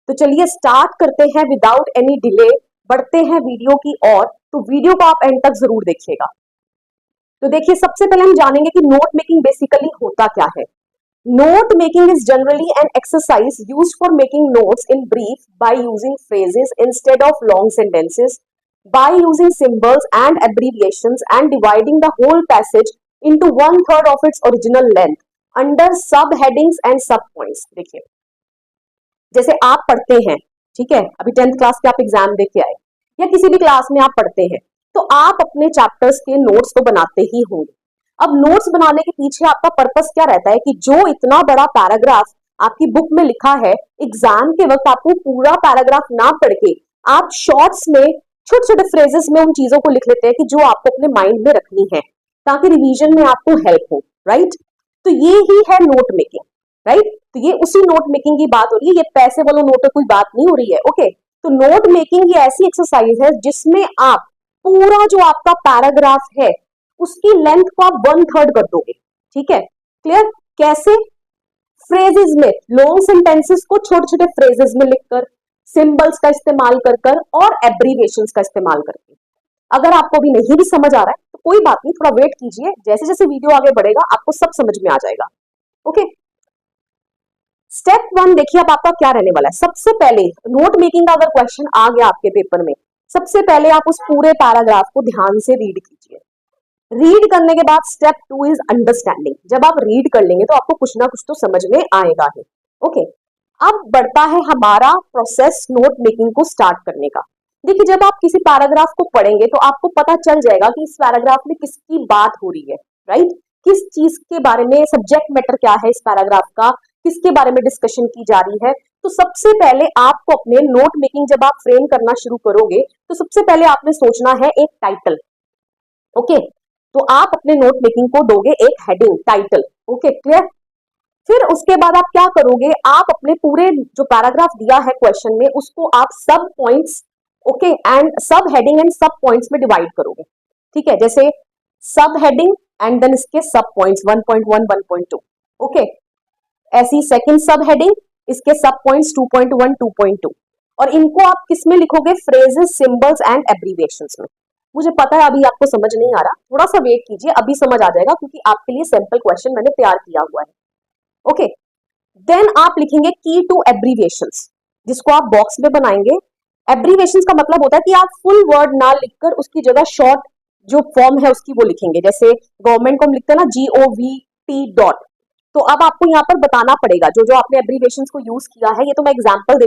तो चलिए स्टार्ट करते हैं विदाउट एनी डिले, बढ़ते हैं वीडियो की ओर। तो वीडियो को आप एंड तक जरूर देखिएगा। तो देखिए, सबसे पहले हम जानेंगे कि नोट मेकिंग बेसिकली होता क्या है। Note making is generally an exercise used for making notes in brief by using phrases instead of long sentences, by using symbols and abbreviations and dividing the whole passage into 1/3 of its original length under subheadings and subpoints। देखिए, जैसे आप पढ़ते हैं, ठीक है, अभी 10th class के आप एग्जाम दे के आए या किसी भी क्लास में आप पढ़ते हैं, तो आप अपने चैप्टर्स के नोट्स तो बनाते ही होंगे। अब नोट्स बनाने के पीछे आपका पर्पस क्या रहता है कि जो इतना बड़ा पैराग्राफ आपकी बुक में लिखा है, एग्जाम के वक्त आपको पूरा पैराग्राफ ना पढ़ के आप शॉर्ट्स में छोटे छोटे फ्रेजेस में उन चीजों को लिख लेते हैं कि जो आपको अपने माइंड में रखनी है ताकि रिवीजन में आपको हेल्प हो, राइट। तो ये ही है नोट मेकिंग, राइट। तो ये उसी नोट मेकिंग की बात हो रही है, ये पैसे वालों नोट पर कोई बात नहीं हो रही है, ओके। तो नोट मेकिंग ये ऐसी एक्सरसाइज है जिसमें आप पूरा जो आपका पैराग्राफ है उसकी लेंथ को आप 1/3 कर दोगे, ठीक है, क्लियर। कैसे? फ्रेजेस में, लॉन्ग सेंटेंसेस को छोटे छोटे फ्रेजेस में लिखकर, सिंबल्स का इस्तेमाल कर और एब्रीविएशंस का इस्तेमाल करके। अगर आपको भी नहीं भी समझ आ रहा है तो कोई बात नहीं, थोड़ा वेट कीजिए, जैसे जैसे वीडियो आगे बढ़ेगा आपको सब समझ में आ जाएगा, ओके। स्टेप 1 देखिए, अब आपका क्या रहने वाला है। सबसे पहले नोट मेकिंग का अगर क्वेश्चन आ गया आपके पेपर में, सबसे पहले आप उस पूरे पैराग्राफ को ध्यान से रीड कीजिए। रीड करने के बाद स्टेप 2 इज अंडरस्टैंडिंग। जब आप रीड कर लेंगे तो आपको कुछ ना कुछ तो समझ में आएगा ही, ओके। अब बढ़ता है हमारा प्रोसेस नोट मेकिंग को स्टार्ट करने का। देखिए, जब आप किसी पैराग्राफ को पढ़ेंगे तो आपको पता चल जाएगा कि इस पैराग्राफ में किसकी बात हो रही है, राइट। किस चीज के बारे में, सब्जेक्ट मैटर क्या है इस पैराग्राफ का, किसके बारे में डिस्कशन की जा रही है। तो सबसे पहले आपको अपने नोट मेकिंग जब आप फ्रेम करना शुरू करोगे तो सबसे पहले आपने सोचना है एक टाइटल, ओके। तो आप अपने नोट मेकिंग को दोगे एक हेडिंग, टाइटल, ओके, क्लियर। फिर उसके बाद आप क्या करोगे, आप अपने पूरे जो पैराग्राफ दिया है क्वेश्चन में उसको आप सब पॉइंट्स, ओके, एंड सब हेडिंग एंड सब पॉइंट्स में डिवाइड करोगे, ठीक है। जैसे सब हेडिंग एंड देन इसके सब पॉइंट्स 1.1, 1.2, ओके। ऐसी सेकंड सब हेडिंग, इसके सब पॉइंट्स 2.1, 2.2, और इनको आप किस में लिखोगे, फ्रेजेस, सिंबल्स एंड एब्रीविएशंस में। मुझे पता है अभी आपको समझ नहीं आ रहा, थोड़ा सा वेट कीजिए, अभी समझ आ जाएगा क्योंकि आपके लिए सैंपल क्वेश्चन मैंने तैयार किया हुआ है, ओके। देन आप लिखेंगे की टू एब्रीविएशंस, जिसको आप बॉक्स में बनाएंगे। एब्रीविएशंस का मतलब होता है कि आप फुल वर्ड ना लिखकर उसकी जगह शॉर्ट जो फॉर्म है उसकी वो लिखेंगे। जैसे गवर्नमेंट को हम लिखते हैं ना GOVT डॉट, तो अब आपको यहाँ पर बताना पड़ेगा जो जो आपने एब्रीविएशंस को यूज किया है। ये तो मैं एग्जांपल दे